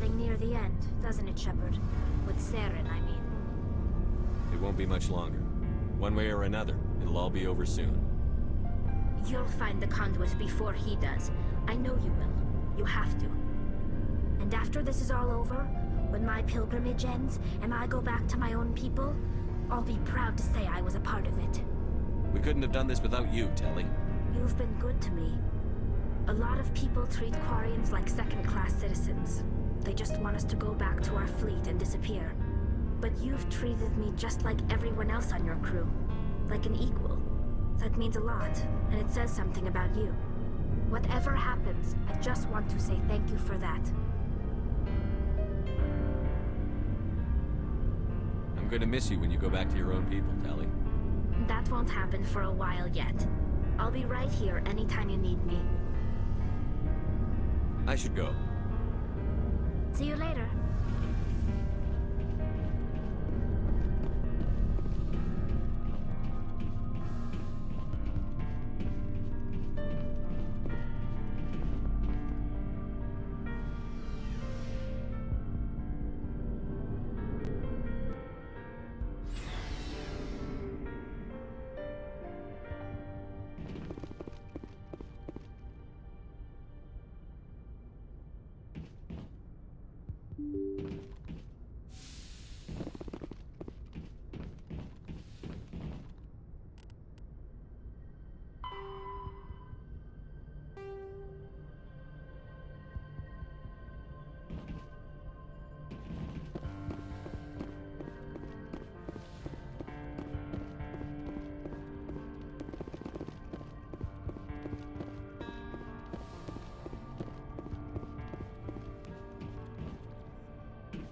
getting near the end, doesn't it, Shepard? With Saren, I mean. It won't be much longer. One way or another, it'll all be over soon. You'll find the conduit before he does. I know you will. You have to. And after this is all over, when my pilgrimage ends, and I go back to my own people, I'll be proud to say I was a part of it. We couldn't have done this without you, Telly. You've been good to me. A lot of people treat Quarians like second-class citizens. They just want us to go back to our fleet and disappear. But you've treated me just like everyone else on your crew. Like an equal. That means a lot, and it says something about you. Whatever happens, I just want to say thank you for that. I'm gonna miss you when you go back to your own people, Telly. That won't happen for a while yet. I'll be right here anytime you need me. I should go. See you later.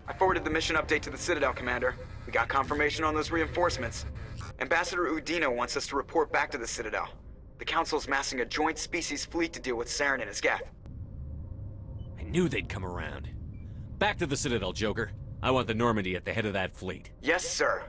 I forwarded the mission update to the Citadel, Commander. We got confirmation on those reinforcements. Ambassador Udina wants us to report back to the Citadel. The Council's massing a joint species fleet to deal with Saren and his Geth. I knew they'd come around. Back to the Citadel, Joker. I want the Normandy at the head of that fleet. Yes, sir.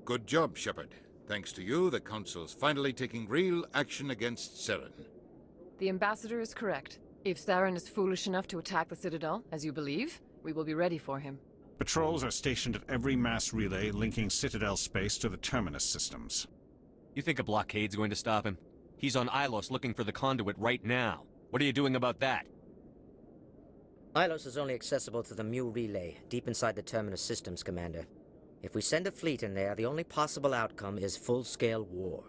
Good job, Shepard. Thanks to you, the Council's finally taking real action against Saren. The Ambassador is correct. If Saren is foolish enough to attack the Citadel, as you believe, we will be ready for him. Patrols are stationed at every mass relay linking Citadel space to the Terminus systems. You think a blockade's going to stop him? He's on Ilos looking for the conduit right now. What are you doing about that? Ilos is only accessible to the Mu relay, deep inside the Terminus systems, Commander. If we send a fleet in there, the only possible outcome is full-scale war.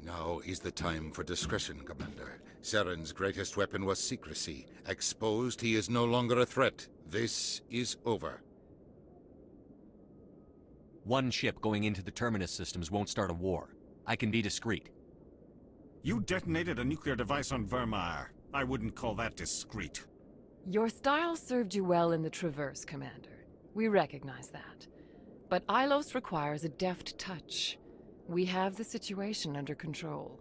Now is the time for discretion, Commander. Saren's greatest weapon was secrecy. Exposed, he is no longer a threat. This is over. One ship going into the Terminus systems won't start a war. I can be discreet. You detonated a nuclear device on Vermeer. I wouldn't call that discreet. Your style served you well in the Traverse, Commander. We recognize that. But Ilos requires a deft touch. We have the situation under control.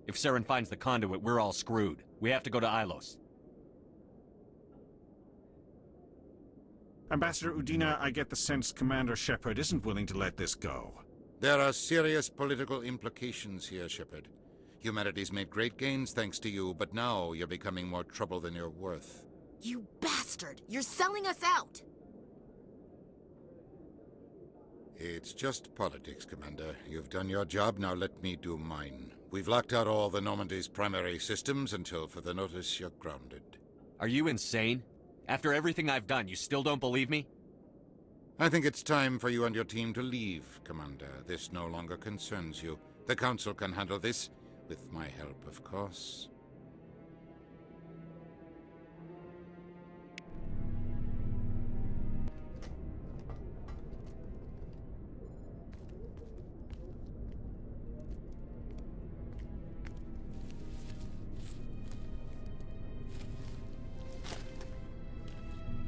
If Saren finds the conduit, we're all screwed. We have to go to Ilos. Ambassador Udina, I get the sense Commander Shepard isn't willing to let this go. There are serious political implications here, Shepard. Humanity's made great gains thanks to you, but now you're becoming more trouble than you're worth. You bastard! You're selling us out! It's just politics, Commander. You've done your job, now let me do mine. We've locked out all the Normandy's primary systems until further notice you're grounded. Are you insane? After everything I've done, you still don't believe me? I think it's time for you and your team to leave, Commander. This no longer concerns you. The Council can handle this, with my help, of course.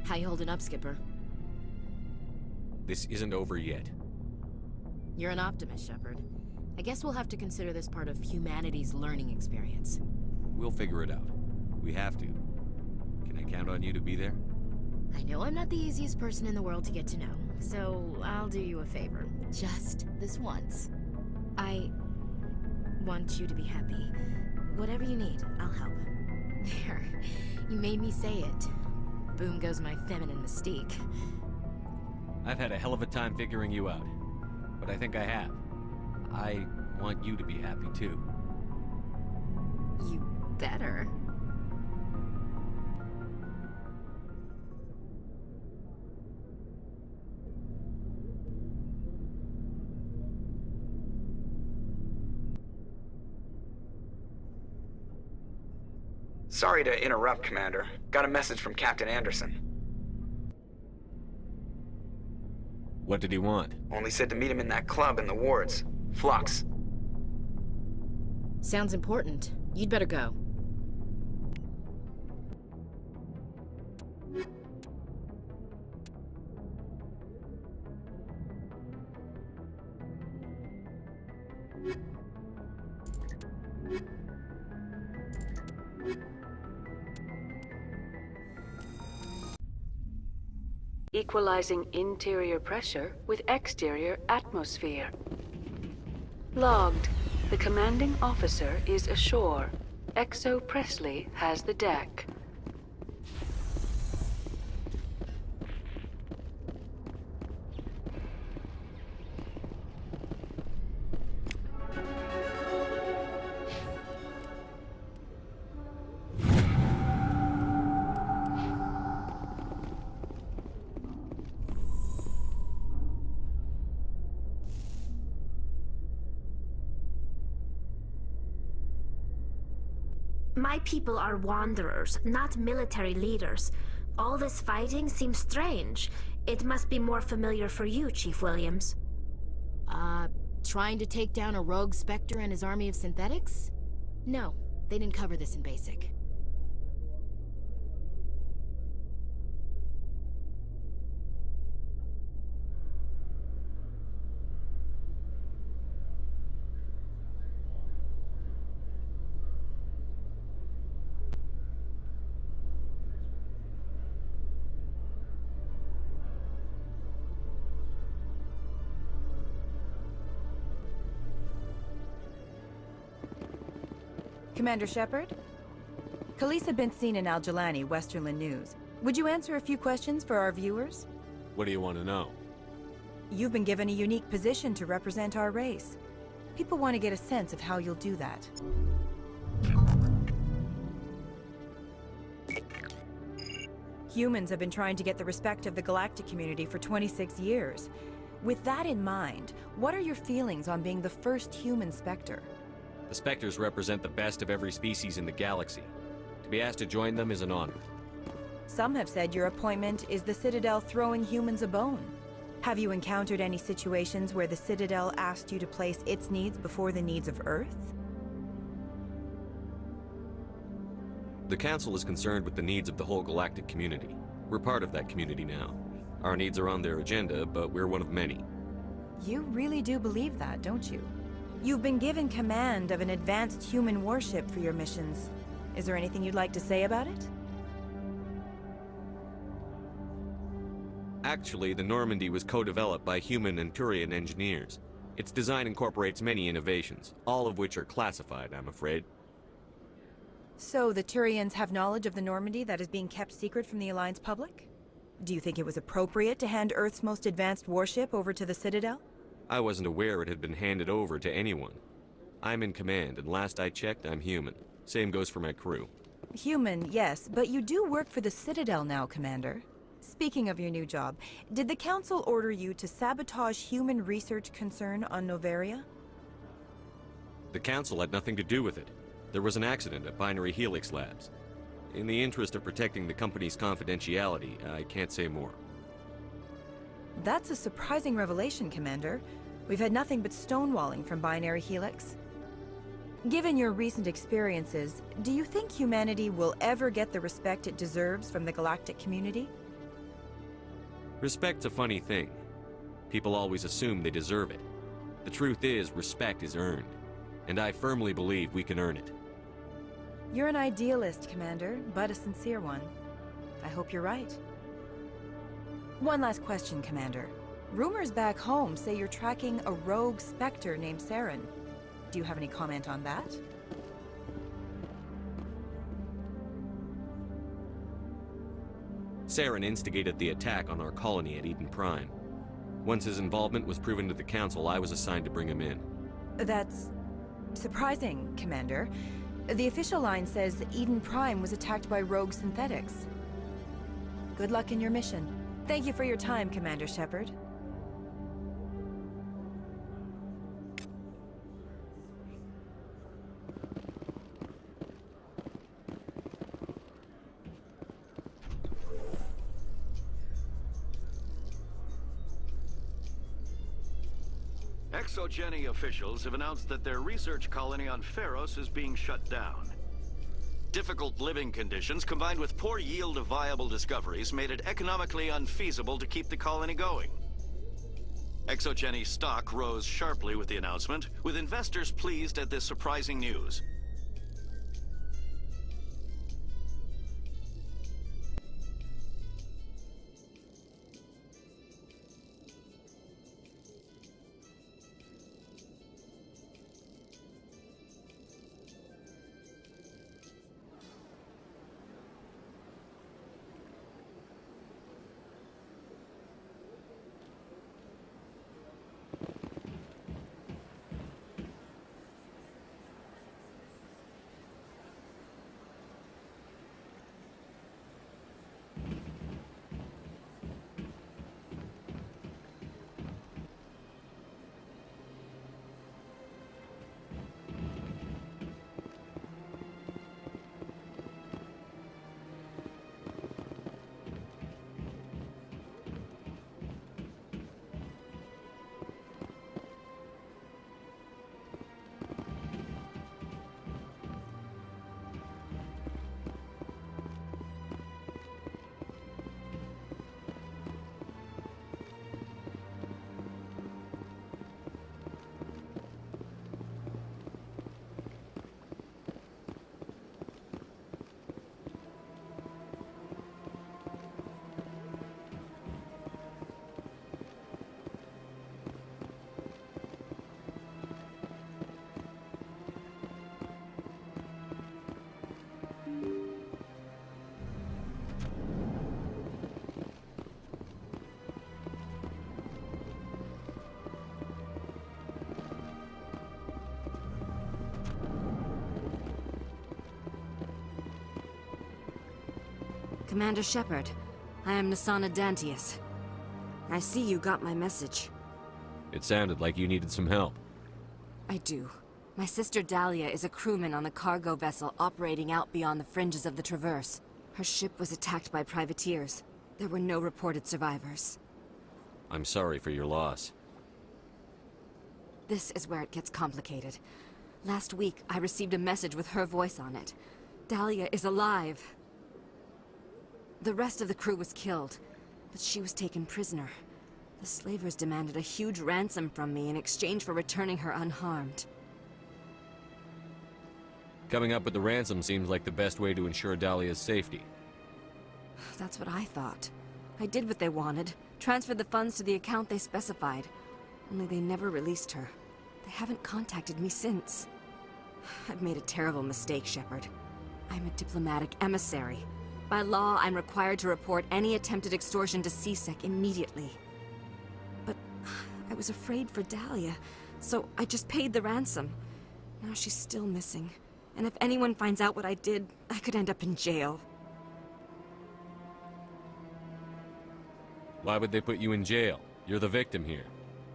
How you holding up, Skipper? This isn't over yet. You're an optimist, Shepard. I guess we'll have to consider this part of humanity's learning experience. We'll figure it out. We have to. Can I count on you to be there? I know I'm not the easiest person in the world to get to know, so I'll do you a favor. Just this once. I want you to be happy. Whatever you need, I'll help. There. You made me say it. Boom goes my feminine mystique. I've had a hell of a time figuring you out. But I think I have. I want you to be happy too. You better. Sorry to interrupt, Commander. Got a message from Captain Anderson. What did he want? Only said to meet him in that club in the wards. Flux. Sounds important. You'd better go. Equalizing interior pressure with exterior atmosphere. Logged. The commanding officer is ashore. Exo Presley has the deck. My people are wanderers, not military leaders. All this fighting seems strange. It must be more familiar for you, Chief Williams. Trying to take down a rogue Spectre and his army of synthetics? No, they didn't cover this in basic. Commander Shepard? Khalees had been seen in Al-Jalani, Westerland News. Would you answer a few questions for our viewers? What do you want to know? You've been given a unique position to represent our race. People want to get a sense of how you'll do that. Humans have been trying to get the respect of the galactic community for 26 years. With that in mind, what are your feelings on being the first human Spectre? The Spectres represent the best of every species in the galaxy. To be asked to join them is an honor. Some have said your appointment is the Citadel throwing humans a bone. Have you encountered any situations where the Citadel asked you to place its needs before the needs of Earth? The Council is concerned with the needs of the whole galactic community. We're part of that community now. Our needs are on their agenda, but we're one of many. You really do believe that, don't you? You've been given command of an advanced human warship for your missions. Is there anything you'd like to say about it? Actually, the Normandy was co-developed by human and Turian engineers. Its design incorporates many innovations, all of which are classified, I'm afraid. So the Turians have knowledge of the Normandy that is being kept secret from the Alliance public? Do you think it was appropriate to hand Earth's most advanced warship over to the Citadel? I wasn't aware it had been handed over to anyone. I'm in command, and last I checked, I'm human. Same goes for my crew. Human, yes, but you do work for the Citadel now, Commander. Speaking of your new job, did the Council order you to sabotage human research concern on Noveria? The Council had nothing to do with it. There was an accident at Binary Helix Labs. In the interest of protecting the company's confidentiality, I can't say more. That's a surprising revelation, Commander. We've had nothing but stonewalling from Binary Helix. Given your recent experiences, do you think humanity will ever get the respect it deserves from the galactic community? Respect's a funny thing. People always assume they deserve it. The truth is, respect is earned, and I firmly believe we can earn it. You're an idealist, Commander, but a sincere one. I hope you're right. One last question, Commander. Rumors back home say you're tracking a rogue Spectre named Saren. Do you have any comment on that? Saren instigated the attack on our colony at Eden Prime. Once his involvement was proven to the Council, I was assigned to bring him in. That's surprising, Commander. The official line says Eden Prime was attacked by rogue synthetics. Good luck in your mission. Thank you for your time, Commander Shepard. ExoGeni officials have announced that their research colony on Feros is being shut down. Difficult living conditions combined with poor yield of viable discoveries made it economically unfeasible to keep the colony going. ExoGeni stock rose sharply with the announcement, with investors pleased at this surprising news. Commander Shepard, I am Nasana Dantius. I see you got my message. It sounded like you needed some help. I do. My sister Dahlia is a crewman on the cargo vessel operating out beyond the fringes of the Traverse. Her ship was attacked by privateers. There were no reported survivors. I'm sorry for your loss. This is where it gets complicated. Last week, I received a message with her voice on it. Dahlia is alive. The rest of the crew was killed, but she was taken prisoner. The slavers demanded a huge ransom from me in exchange for returning her unharmed. Coming up with the ransom seems like the best way to ensure Dahlia's safety. That's what I thought. I did what they wanted, transferred the funds to the account they specified. Only they never released her. They haven't contacted me since. I've made a terrible mistake, Shepard. I'm a diplomatic emissary. By law, I'm required to report any attempted extortion to C-Sec immediately. But I was afraid for Dahlia, so I just paid the ransom. Now she's still missing. And if anyone finds out what I did, I could end up in jail. Why would they put you in jail? You're the victim here.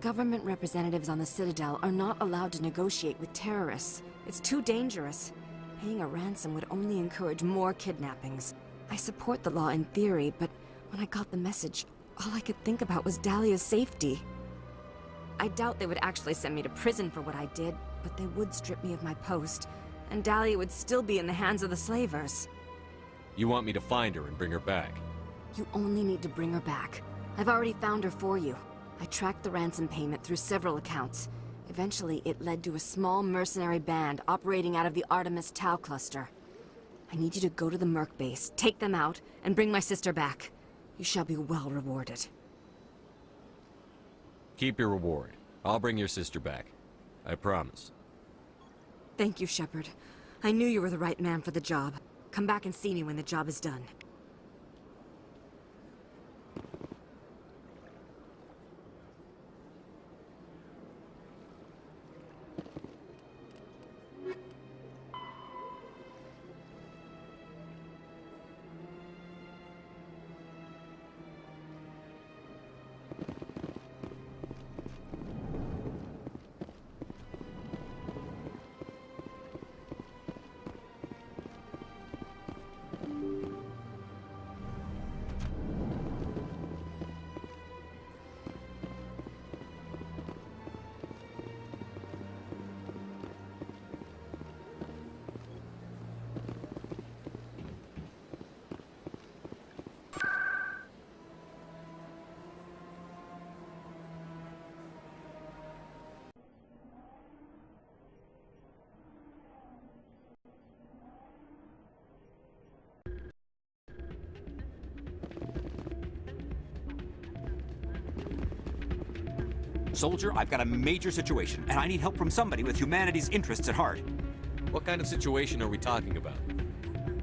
Government representatives on the Citadel are not allowed to negotiate with terrorists. It's too dangerous. Paying a ransom would only encourage more kidnappings. I support the law in theory, but when I got the message, all I could think about was Dahlia's safety. I doubt they would actually send me to prison for what I did, but they would strip me of my post, and Dahlia would still be in the hands of the slavers. You want me to find her and bring her back? You only need to bring her back. I've already found her for you. I tracked the ransom payment through several accounts. Eventually, it led to a small mercenary band operating out of the Artemis Tau cluster. I need you to go to the Merc base, take them out, and bring my sister back. You shall be well rewarded. Keep your reward. I'll bring your sister back. I promise. Thank you, Shepard. I knew you were the right man for the job. Come back and see me when the job is done. Soldier, I've got a major situation, and I need help from somebody with humanity's interests at heart. What kind of situation are we talking about?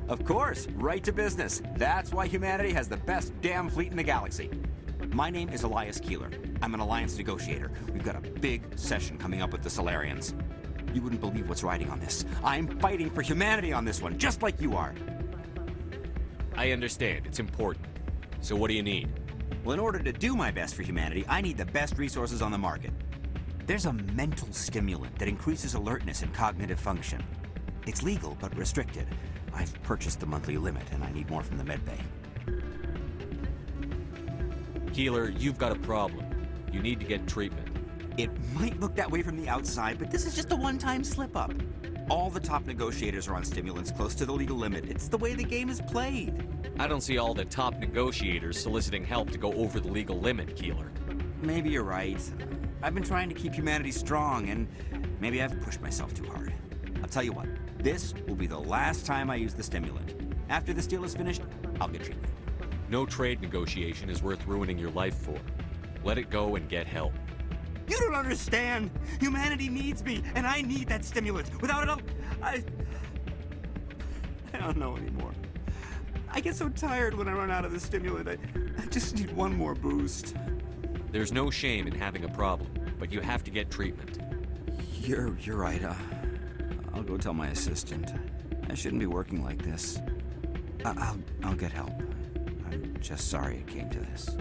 Of course, right to business. That's why humanity has the best damn fleet in the galaxy. My name is Elias Keeler. I'm an Alliance negotiator. We've got a big session coming up with the Solarians. You wouldn't believe what's riding on this. I'm fighting for humanity on this one, just like you are. I understand. It's important. So what do you need? Well, in order to do my best for humanity, I need the best resources on the market. There's a mental stimulant that increases alertness and cognitive function. It's legal, but restricted. I've purchased the monthly limit, and I need more from the medbay. Keeler, you've got a problem. You need to get treatment. It might look that way from the outside, but this is just a one-time slip-up. All the top negotiators are on stimulants close to the legal limit. It's the way the game is played. I don't see all the top negotiators soliciting help to go over the legal limit, Keeler. Maybe you're right. I've been trying to keep humanity strong, and maybe I've pushed myself too hard. I'll tell you what, this will be the last time I use the stimulant. After this deal is finished, I'll get treatment. No trade negotiation is worth ruining your life for. Let it go and get help. You don't understand! Humanity needs me, and I need that stimulant. Without it, I don't know anymore. I get so tired when I run out of the stimulant. I just need one more boost. There's no shame in having a problem, but you have to get treatment. You're right. I'll go tell my assistant. I shouldn't be working like this. I'll get help. I'm just sorry it came to this.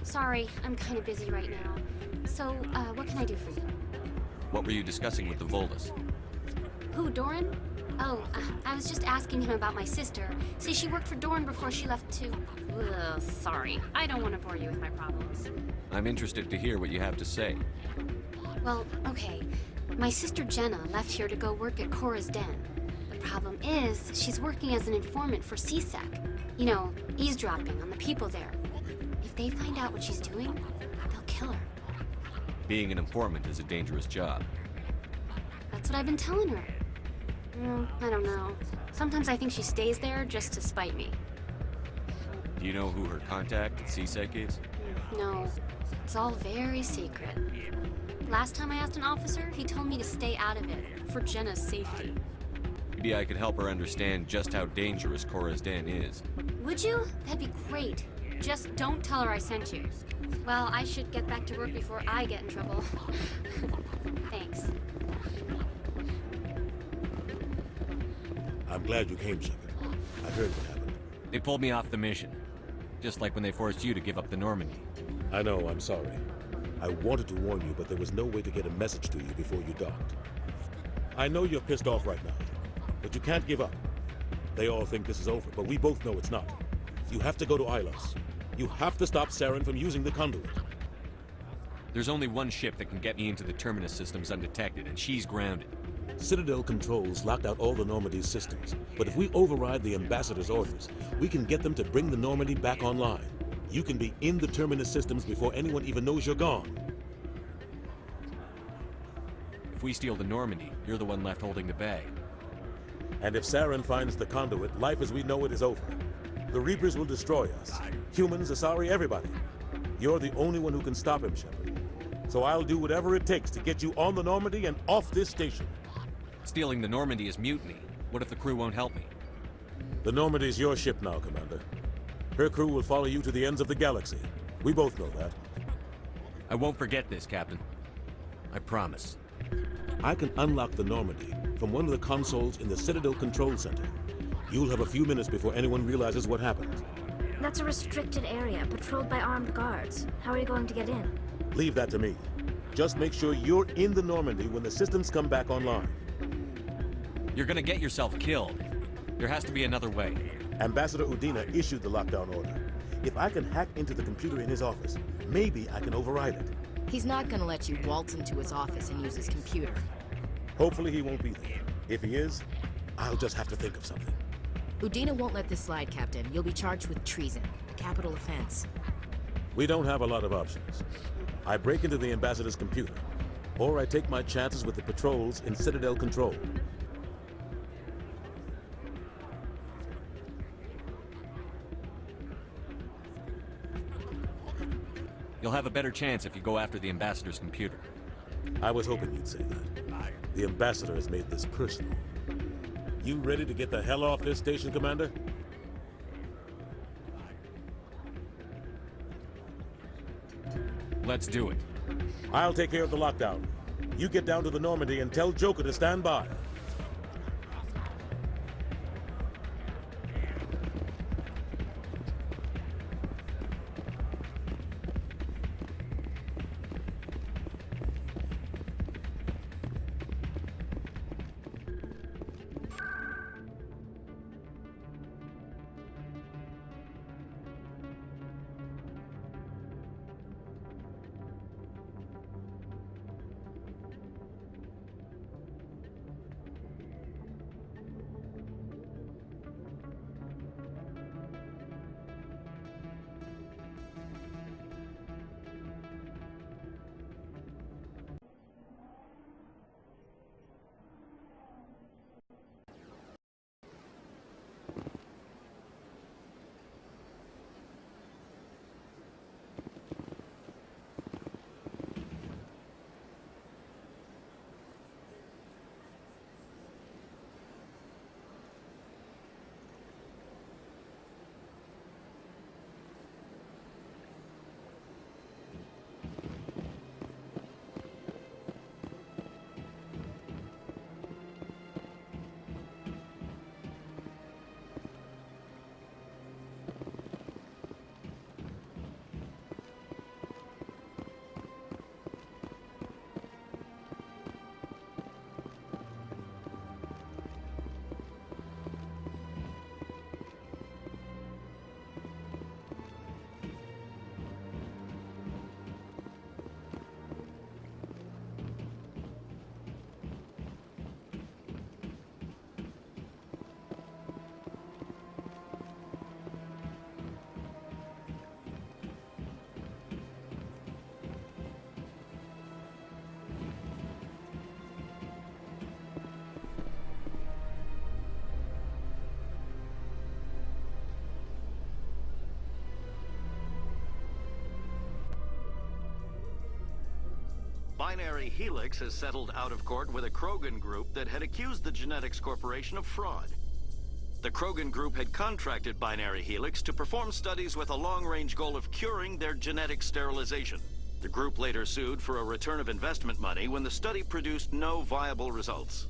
Sorry, I'm kind of busy right now. So, what can I do for you? What were you discussing with the Volus? Who, Doran? Oh, I was just asking him about my sister. See, she worked for Doran before she left to... Ugh, sorry. I don't want to bore you with my problems. I'm interested to hear what you have to say. Well, okay. My sister Jenna left here to go work at Cora's Den. The problem is, she's working as an informant for CSEC. You know, eavesdropping on the people there. If they find out what she's doing, they'll kill her. Being an informant is a dangerous job. what I've been telling her. I don't know. Sometimes I think she stays there just to spite me. Do you know who her contact at CSEC is? No, it's all very secret. Last time I asked an officer, he told me to stay out of it, for Jenna's safety. Maybe I could help her understand just how dangerous Cora's Den is. Would you? That'd be great. Just don't tell her I sent you. Well, I should get back to work before I get in trouble. Thanks. I'm glad you came, Shepard. I heard what happened. They pulled me off the mission. Just like when they forced you to give up the Normandy. I know, I'm sorry. I wanted to warn you, but there was no way to get a message to you before you docked. I know you're pissed off right now, but you can't give up. They all think this is over, but we both know it's not. You have to go to Ilos. You have to stop Saren from using the conduit. There's only one ship that can get me into the Terminus systems undetected, and she's grounded. Citadel controls locked out all the Normandy's systems, but if we override the Ambassador's orders, we can get them to bring the Normandy back online. You can be in the Terminus systems before anyone even knows you're gone. If we steal the Normandy, you're the one left holding the bag. And if Saren finds the conduit, life as we know it is over. The Reapers will destroy us. Humans, Asari, everybody. You're the only one who can stop him, Shepard. So I'll do whatever it takes to get you on the Normandy and off this station. Stealing the Normandy is mutiny. What if the crew won't help me? The Normandy's your ship now, Commander. Her crew will follow you to the ends of the galaxy. We both know that. I won't forget this, Captain. I promise. I can unlock the Normandy from one of the consoles in the Citadel Control Center. You'll have a few minutes before anyone realizes what happened. That's a restricted area, patrolled by armed guards. How are you going to get in? Leave that to me. Just make sure you're in the Normandy when the systems come back online. You're gonna get yourself killed. There has to be another way. Ambassador Udina issued the lockdown order. If I can hack into the computer in his office, maybe I can override it. He's not gonna let you waltz into his office and use his computer. Hopefully he won't be there. If he is, I'll just have to think of something. Udina won't let this slide, Captain. You'll be charged with treason, a capital offense. We don't have a lot of options. I break into the Ambassador's computer, or I take my chances with the patrols in Citadel Control. You'll have a better chance if you go after the Ambassador's computer. I was hoping you'd say that. The Ambassador has made this personal. You ready to get the hell off this station, Commander? Let's do it. I'll take care of the lockdown. You get down to the Normandy and tell Joker to stand by. Binary Helix has settled out of court with a Krogan group that had accused the Genetics Corporation of fraud. The Krogan group had contracted Binary Helix to perform studies with a long-range goal of curing their genetic sterilization. The group later sued for a return of investment money when the study produced no viable results.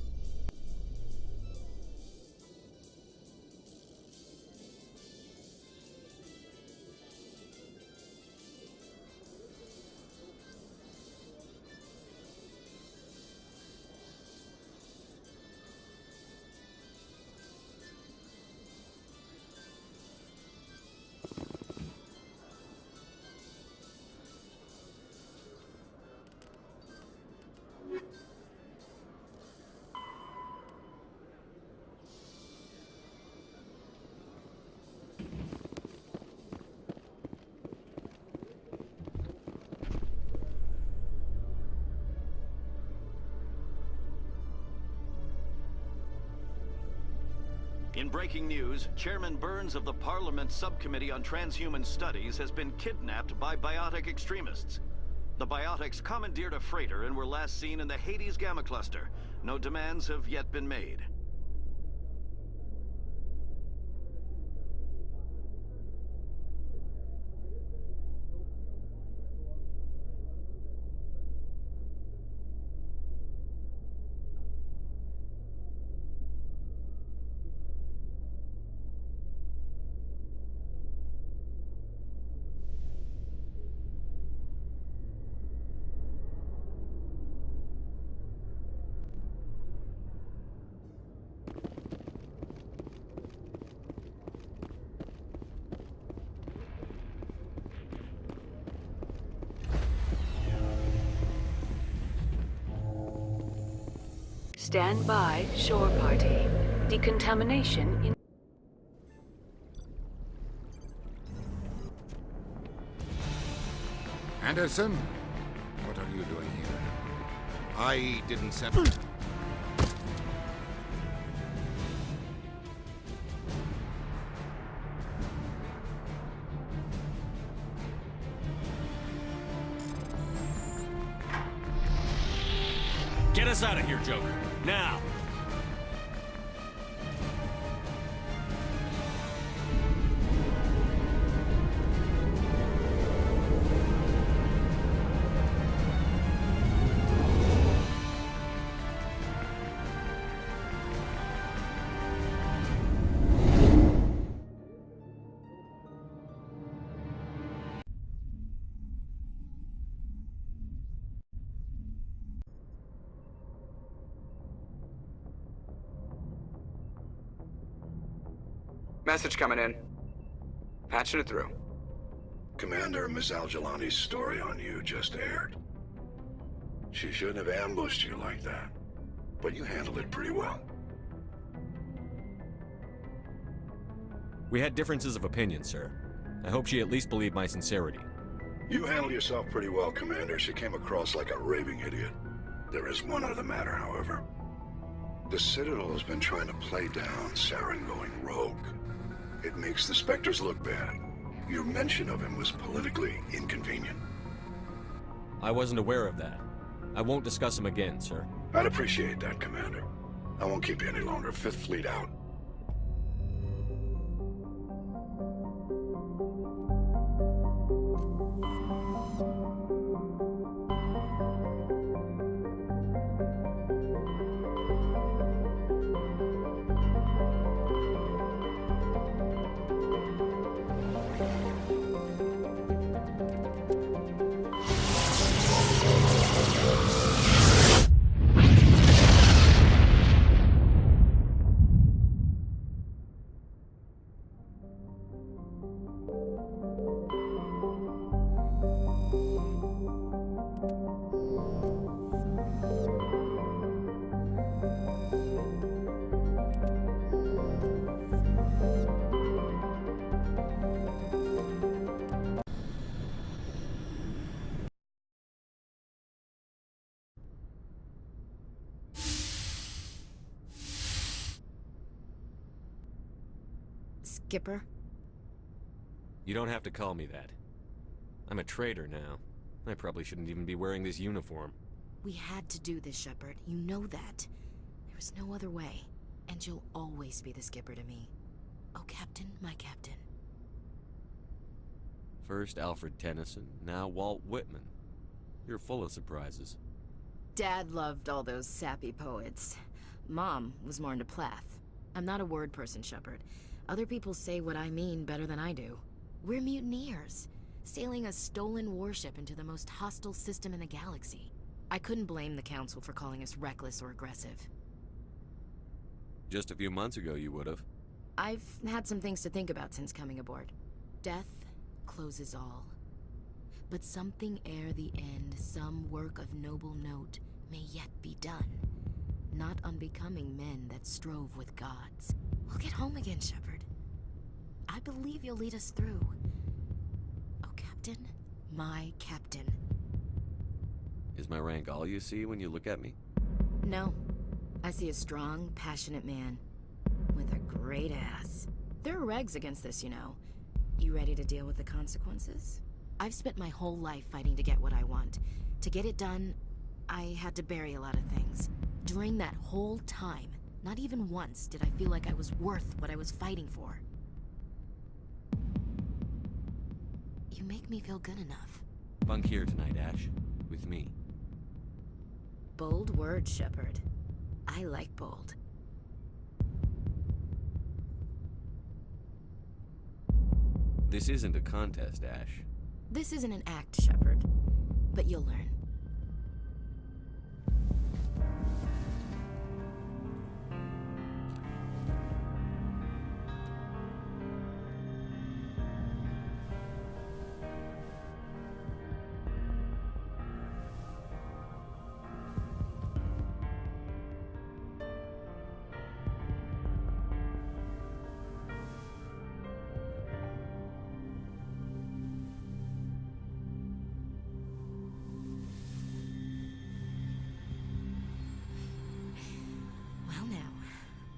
In breaking news, Chairman Burns of the Parliament Subcommittee on Transhuman Studies has been kidnapped by biotic extremists. The biotics commandeered a freighter and were last seen in the Hades Gamma Cluster. No demands have yet been made. Stand by, shore party. Decontamination in... Anderson? What are you doing here? I didn't send... Get us out of here, Joker. Now! Message coming in. Patching it through. Commander, Ms. Al-Jalani's story on you just aired. She shouldn't have ambushed you like that, but you handled it pretty well. We had differences of opinion, sir. I hope she at least believed my sincerity. You handled yourself pretty well, Commander. She came across like a raving idiot. There is one other matter, however. The Citadel has been trying to play down Saren going rogue. It makes the Spectres look bad. Your mention of him was politically inconvenient. I wasn't aware of that. I won't discuss him again, sir. I'd appreciate that, Commander. I won't keep you any longer. Fifth Fleet out. Skipper? You don't have to call me that. I'm a traitor now. I probably shouldn't even be wearing this uniform. We had to do this, Shepard. You know that. There was no other way. And you'll always be the skipper to me. Oh, Captain, my captain. First Alfred Tennyson, now Walt Whitman. You're full of surprises. Dad loved all those sappy poets. Mom was more into Plath. I'm not a word person, Shepard. Other people say what I mean better than I do. We're mutineers, sailing a stolen warship into the most hostile system in the galaxy. I couldn't blame the Council for calling us reckless or aggressive. Just a few months ago, you would have. I've had some things to think about since coming aboard. Death closes all. But something ere the end, some work of noble note, may yet be done. Not unbecoming men that strove with gods. We'll get home again, Shepard. I believe you'll lead us through. Oh, Captain, my captain. Is my rank all you see when you look at me? No. I see a strong, passionate man. With a great ass. There are regs against this, you know. You ready to deal with the consequences? I've spent my whole life fighting to get what I want. To get it done, I had to bury a lot of things. During that whole time, not even once did I feel like I was worth what I was fighting for. You make me feel good enough. Bunk here tonight, Ash. With me. Bold words, Shepard. I like bold. This isn't a contest, Ash. This isn't an act, Shepard. But you'll learn.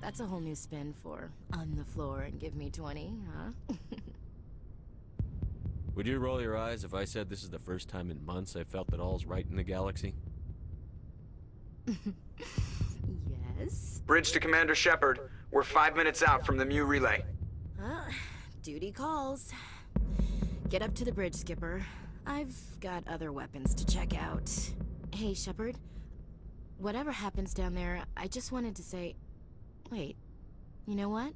That's a whole new spin for on the floor and give me 20, huh? Would you roll your eyes if I said this is the first time in months I felt that all's right in the galaxy? Yes? Bridge to Commander Shepard. We're 5 minutes out from the Mu relay. Duty calls. Get up to the bridge, Skipper. I've got other weapons to check out. Hey, Shepard. Whatever happens down there, I just wanted to say... Wait, you know what?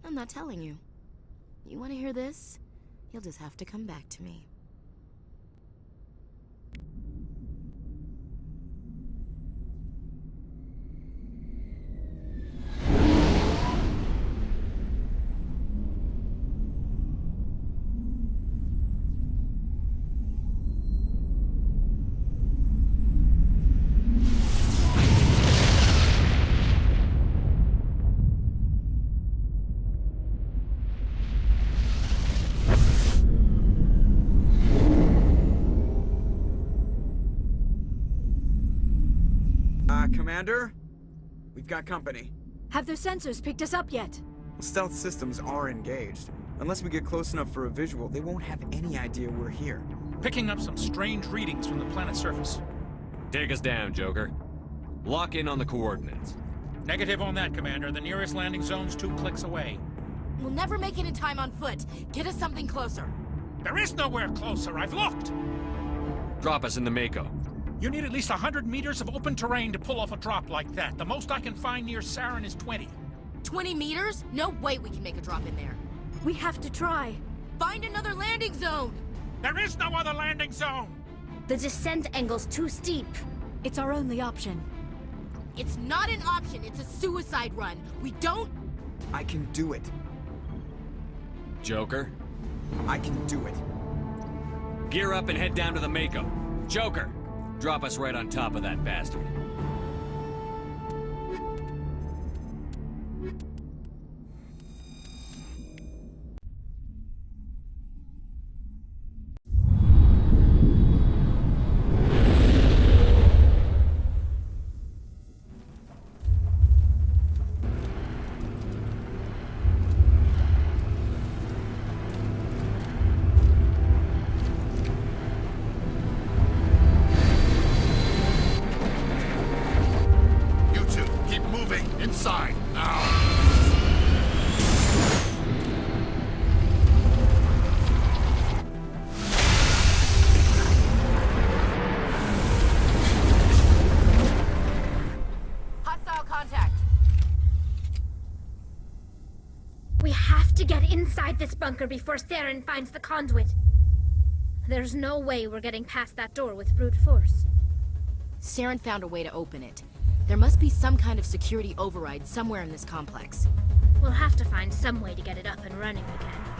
I'm not telling you. You want to hear this? You'll just have to come back to me. Commander? We've got company. Have their sensors picked us up yet? Stealth systems are engaged. Unless we get close enough for a visual, they won't have any idea we're here. Picking up some strange readings from the planet's surface. Take us down, Joker. Lock in on the coordinates. Negative on that, Commander. The nearest landing zone's 2 clicks away. We'll never make it in time on foot. Get us something closer. There is nowhere closer. I've looked. Drop us in the Mako. You need at least 100 meters of open terrain to pull off a drop like that. The most I can find near Saren is 20. 20 meters? No way we can make a drop in there. We have to try. Find another landing zone! There is no other landing zone! The descent angle's too steep. It's our only option. It's not an option, it's a suicide run. We don't... I can do it. Joker? I can do it. Gear up and head down to the Mako. Joker! Drop us right on top of that bastard. inside, now! Hostile contact! We have to get inside this bunker before Saren finds the conduit. There's no way we're getting past that door with brute force. Saren found a way to open it. There must be some kind of security override somewhere in this complex. We'll have to find some way to get it up and running again.